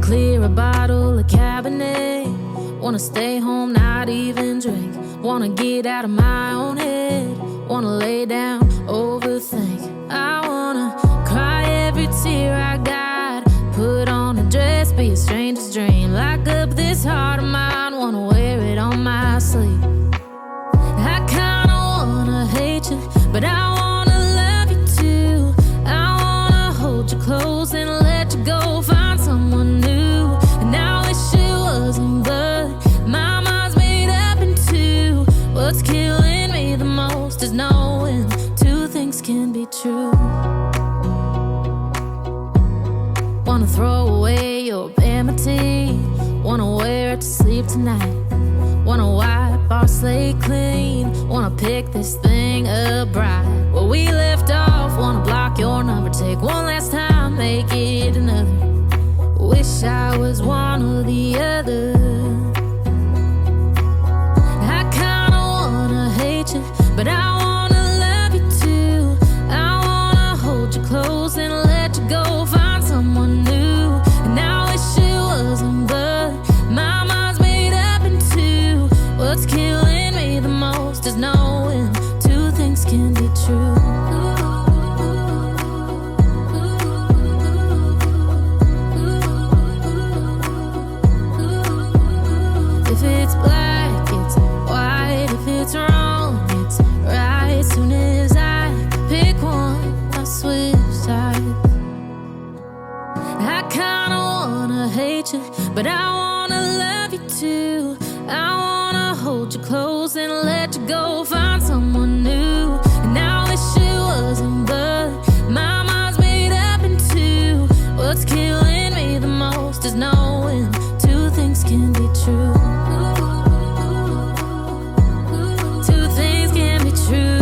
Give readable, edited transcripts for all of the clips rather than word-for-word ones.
clear a bottle of Cabernet. Wanna stay home, not even drink. Wanna get out of my own head. Wanna lay down, overthink. I wanna cry every tear I got. Put on a dress, be a stranger's dream. Lock up this heart of mine, wanna wear it on my sleeve. I kinda wanna hate you, but I wanna love you too. I wanna hold you close and let you go. Find someone new, and I wish it wasn't, but my mind's made up in two. What's killing me the most is knowing two things can be true. Wanna throw away your vanity. Wanna wear it to sleep tonight. Wanna wipe our slate clean. Wanna pick this thing up right where we left off. Wanna block your number, take one last time, make it another. Wish I was one or the other. I kinda wanna hate you, but I wanna love you too. I wanna hold you close and let you go. Find someone new, and I wish it wasn't, but my mind's made up in two. What's killing me the most is knowing two things can be true. If it's black, it's white. If it's wrong, it's right. Soon as I pick one, I switch sides. I kinda wanna hate you, but I wanna love you too. I wanna hold you close and let you go. Find someone new, and I wish it wasn't, but my mind's made up in two. What's killing me the most is knowing two things can be true. Two things can be true.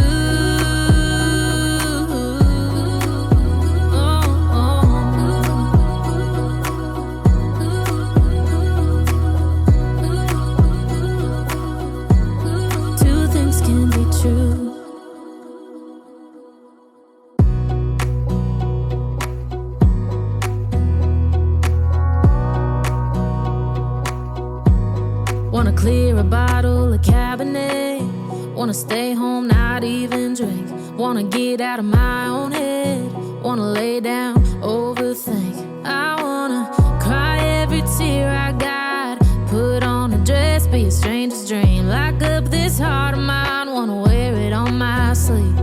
Two things can be true. Wanna clear a bottle of Cabernet. Wanna stay home, not even drink. Wanna get out of my own head. Wanna lay down, overthink. I wanna cry every tear I got. Put on a dress, be a stranger's dream. Lock up this heart of mine, wanna wear it on my sleeve.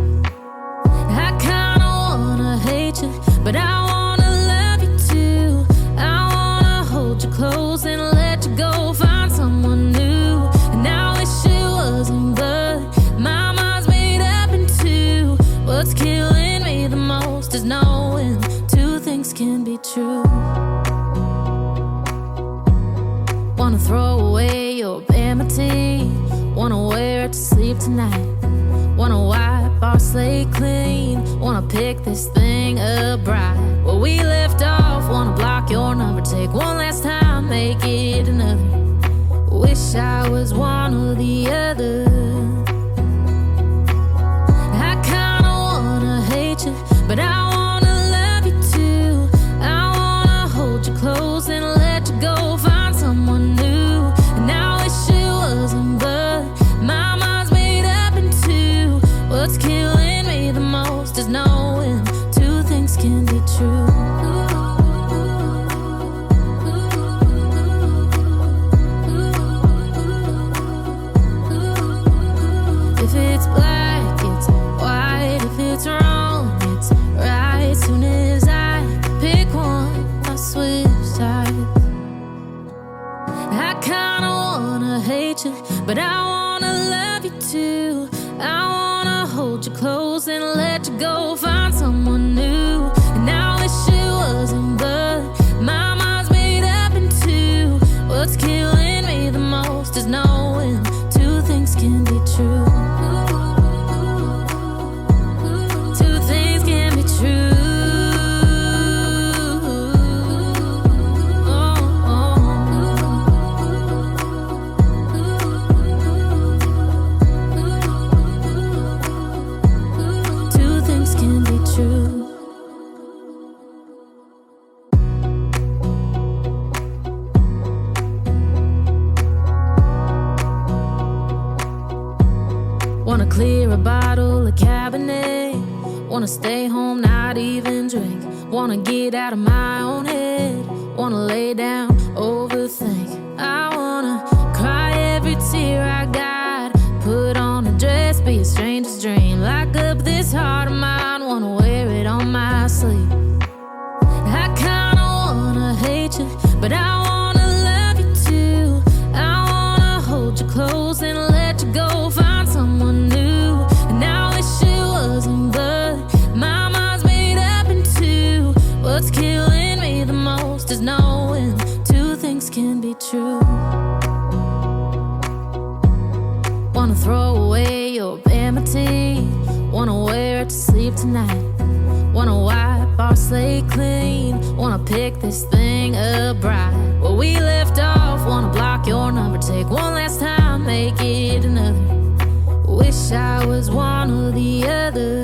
I kinda wanna hate you, but I wanna love you too. I wanna hold you close and let you go. Find someone new, and I wish it wasn't, but my mind's made up in two. What's killing me the most is knowing two things can be true. Wanna throw away your vanity. Wanna wear it to sleep tonight. Wanna wipe our slate clean. Wanna pick this thing up right where we left off. Wanna block your number, take one last time, make it another. Wish I was one or the other. I kinda wanna hate you, but I wanna love you too. I wanna hold you close and let you go. Find someone new, and I wish it wasn't, but my mind's made up in two. What's killing me the most is knowing two things can be true. If it's black, it's white. If it's wrong, it's right. Soon as I pick one, I switch sides. I kinda wanna hate you, but I wanna love you too. I wanna hold you close and let you go. Find someone new, and I wish it wasn't, but my mind's made up in two. What's killing me the most is knowing two things can be true. Two things can be true. Two things can be true. Wanna clear a bottle, a cabinet. Wanna stay home, not even drink. Wanna get out of my own head. Wanna lay down, overthink. I wanna cry every tear I got. Put on a dress, be a stranger's dream. Lock up this heart of mine, wanna wear it on my sleeve. I kinda wanna hate you, but I wanna love you too. I wanna hold you close and let you go, find someone new. And I wish it wasn't, but my mind's made up in two. What's killing me the most is knowing two things can be true. Wanna throw away your vanity. Wanna wear it to sleep tonight. Wanna wipe our slate clean. Wanna pick this thing up right where we left off. Wanna block your number, take one last time, make it another. Wish I was one or the other.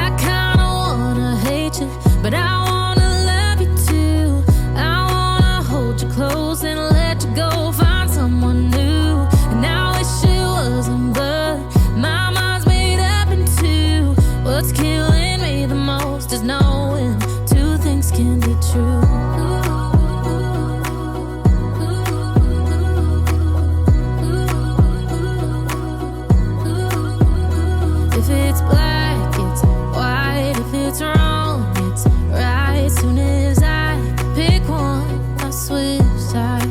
I kinda wanna hate you, but I wanna love you too. I wanna hold you close and let you go, find someone new. And I wish it wasn't, but my mind's made up in two. What's killing me the most is knowing two things can be true. If it's black, it's white. If it's wrong, it's right. Soon as I pick one, I switch sides.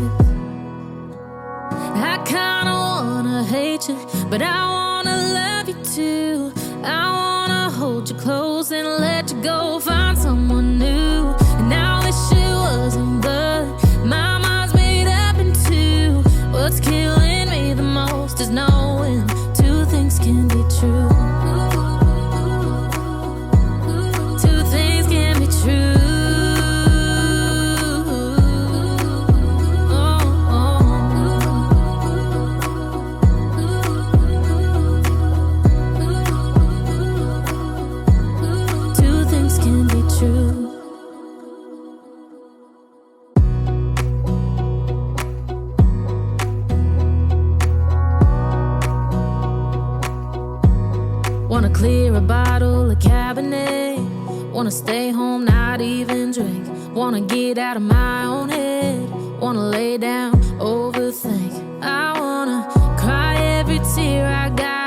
I kinda wanna hate you, but I wanna love you too. I wanna hold you close and let you go, find someone new. And I wish it wasn't, but my mind's made up in two. What's killing me the most is knowing two things can be true. Two things can be true. Two things can be true. Wanna clear a bottle, a cabinet. Wanna stay home, not even drink. Wanna get out of my own head. Wanna lay down, overthink. I wanna cry every tear I got.